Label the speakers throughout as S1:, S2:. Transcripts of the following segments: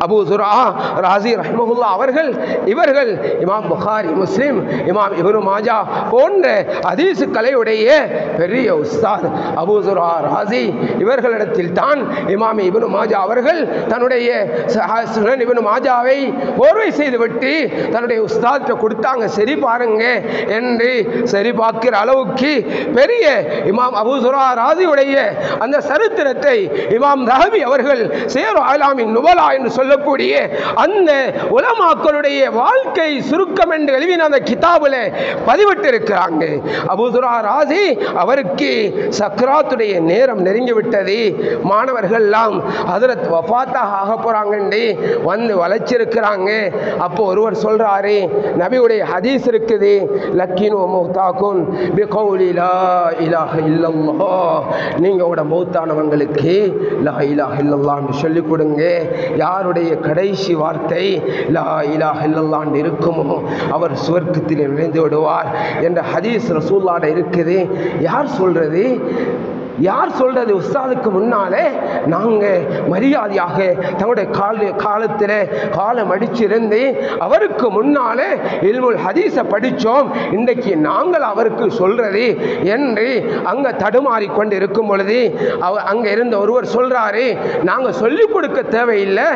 S1: Abu ஸுரா Razi ரஹ்மஹுல்லாஹ் அவர்கள் இவர்கள் இமாம் புகாரி, முஸ்லிம், இமாம் இப்னு மாஜா போன்ற ஹதீஸ் கலையுடைய பெரிய உஸ்தாத் அபூ ஸுரா ராஸி இவர்களிடத்தில் தான் இமாம் இப்னு மாஜா அவர்கள் தன்னுடைய சுனன் இப்னு மாஜாவை கோர்வை செய்துவிட்டு தன்னுடைய உஸ்தாத்கிட்ட கொடுத்தாங்க. சரி பாருங்க என்று சரி பார்க்கிற அளவுக்கு பெரிய இமாம் அபூ ஸுரா ராஸியுடைய அந்த சரித்திரத்தை இமாம் ரஹபி அவர்கள் சியர் அலாமின் நுபலா என்று சொல்லக்கூடிய அந்த உலமாக்களுடைய வாழ்க்கை சுருக்கம் என்று எழுதின அந்த கிதாபில் பதிவிட்டு இருக்கிறாங்க. அபூ ஸுரா ராஸி அவருக்கு சக்ராத்துடைய நேரம் நெருங்கிவிட்டது. மாணவர்கள் எல்லாம் ஹஜ்ரத் வஃபாத்தாக ஆக போறாங்கன்னு வந்து வளைச்சிருக்கிறாங்க. அப்போ ஒருவர் சொல்றாரு, நபியுடைய ஹதீஸ் இருக்குது, லக்கினு மௌதாக்கும் பிகௌலி லா இலாஹ இல்லல்லாஹ், நீங்களோட மௌத்தானவங்களுக்கு லா இலாஹ இல்லல்லாஹ்னு சொல்லிக் கொடுங்க. யாருடைய கடைசி வார்த்தை லா இலாஹ இல்லல்லாஹ்னு இருக்குமோ அவர் சுவர்க்கத்தில் நுழைந்து விடுவார் என்ற ஹதீஸ் ரசூலுல்லாஹ் இருக்குது. யார் சொல்றது? யார் சொல்றது? உஸ்தாதுக்கு முன்னாலே நாங்கள் மரியாதையாக தங்களுடைய காலத்தில் காலம் அடிச்சிருந்து அவருக்கு முன்னாலே இல்முல் ஹதீஸை படித்தோம், இன்றைக்கு நாங்கள் அவருக்கு சொல்றது என்று அங்கே தடுமாறி கொண்டு இருக்கும் பொழுது அங்கே இருந்த ஒருவர் சொல்றாரு, நாங்கள் சொல்லிக் கொடுக்க தேவையில்லை,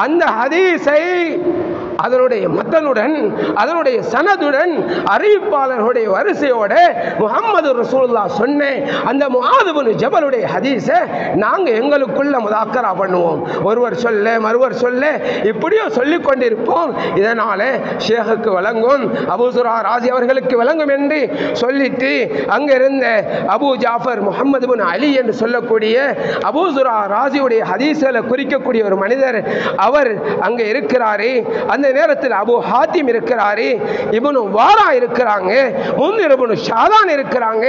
S1: அந்த ஹதீஸை அதனுடைய மத்தனுடன் அதனுடைய சனதுடன் அறிவிப்பாளர்களுடைய வரிசையோட முஹம்மது ரசூலுல்லாஹ் சொன்ன அந்த முஆத் இப்னு ஜபலுடைய ஹதீஸை நாங்கள் எங்களுக்குள்ள முதாக்கரா பண்ணுவோம். ஒருவர் சொல்ல மறுவர் சொல்ல இப்படியோ சொல்லிக் கொண்டிருப்போம். இதனால ஷேகுக்கு விளங்கும், அபூ ஸுரா ராஸி அவர்களுக்கு விளங்கும் என்று சொல்லிட்டு அங்கிருந்த அபூ ஜாஃபர் முஹம்மது இப்னு அலி என்று சொல்லக்கூடிய அபூ ஸுரா ராஸியுடைய ஹதீஸ்களை குறிக்கக்கூடிய ஒரு மனிதர் அவர் அங்கே இருக்கிறாரு. அந்த நேரத்தில் அபூ ஹாத்திம் இருக்கிறாரு, இப்னு வாரா இருக்கிறாங்க, முன்னிர் இப்னு ஷாதான் இருக்கிறாங்க,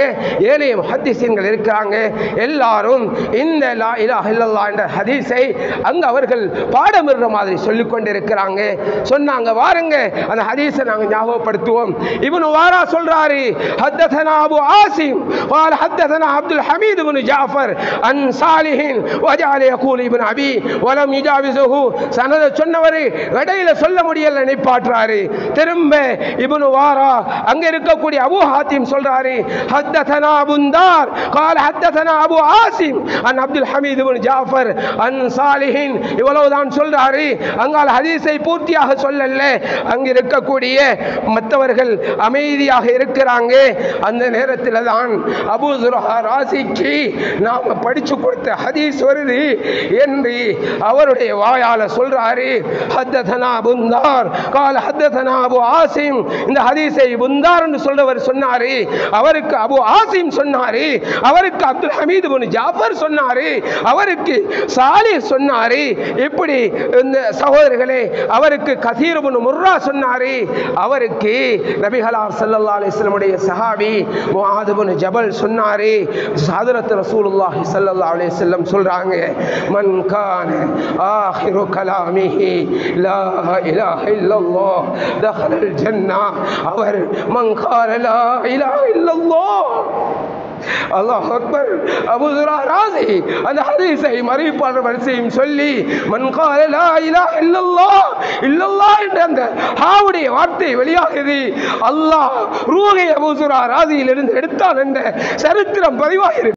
S1: ஏனைய முஹத்திஸீன்கள் இருக்கிறாங்க. எல்லாரும் இந்த லா இலாஹ இல்லல்லாஹ் என்ற ஹதீஸை அங்க அவர்கள் பாடமிடுற மாதிரி சொல்லிக் கொண்டிருக்கிறாங்க. சொன்னாங்க, வாருங்க அந்த ஹதீஸை நாங்கள் ஞாபகப்படுத்துவோம். இப்னு வாரா சொல்றாரு, ஹத்தஸனா அபூ ஆசிம் قال حدثنا عبد الحميد بن جعفر عن صالح وجعل يقول ابن ابي ولم يجاوزه சனத சொன்னவர் இடையில சொல்ல முடியல நிப்பாட்றாரு. திரும்ப இப்னு வாரா அங்க இருக்கக்கூடிய அபூ ஹாத்திம் சொல்றாரு, ஹத்தஸனா புந்தார் قال حدثنا ابو عاصم عن عبد الحميد بن جعفر عن صالح இவ்வளவுதான் சொல்றாரு. அங்கால ஹதீஸை பூர்த்தியாக சொல்லல. அங்க இருக்கக்கூடிய மற்றவர்கள் அமைதியாக இருக்கிறாங்க. அந்த நேரத்தில் தான் அபூ ஸுரா ராஸிக்கு நாம படிச்சு கொடுத்த ஹதீஸ் வருது என்று அவருடைய வாயால சொல்றாரு, ஹத்தஸனா புந்தார் قال حدثنا ابو عاصم. இந்த ஹதீஸை புந்தார் என்று சொல்றவர் சொன்னாரு, அவருக்கு அபூ ஆசிம் சொன்னாரு, அவருக்கு அப்துல் ஹமீத் இப்னு ஜாஃபர் சொன்னாரு, அவருக்கு சாலிஹ் சொன்னாரு. இப்படி இந்த சகோதரர்களே அவருக்கு கஸீர் இப்னு முர்ரா சொன்னாரு, அவருக்கு நபிகளார் ஸல்லல்லாஹு அலைஹி வஸல்லம் உடைய சஹாபி முஆத் இப்னு ஜபல் சொன்னாரு. ஹஜ்ரத் ரசூலுல்லாஹி ஸல்லல்லாஹு அலைஹி வஸல்லம் சொல்றாங்க, மன் கான ஆகிரு கலாமிஹி லா இலாஹ இல்லல்லாஹ் தஹலல் ஜன்னah. அவர் மன் கான லா இலாஹ இல்லல்லாஹ் அல்லாஹ் அக்பர். அபூ ஸுரா ராஸி அந்த ஹதீஸை மறைப்பாளர் வரிசையும் சொல்லி மன் கால லா இலாஹ இல்லல்லாஹ் இல்லல்லாஹ் என்ற அந்த ஹாவுடைய வார்த்தை வெளியாகுது. அல்லாஹ் ரூஹை அபூ ஸுரா ராஸியிலிருந்து எடுத்தான் என்ற சரித்திரம் பதிவாகிறது.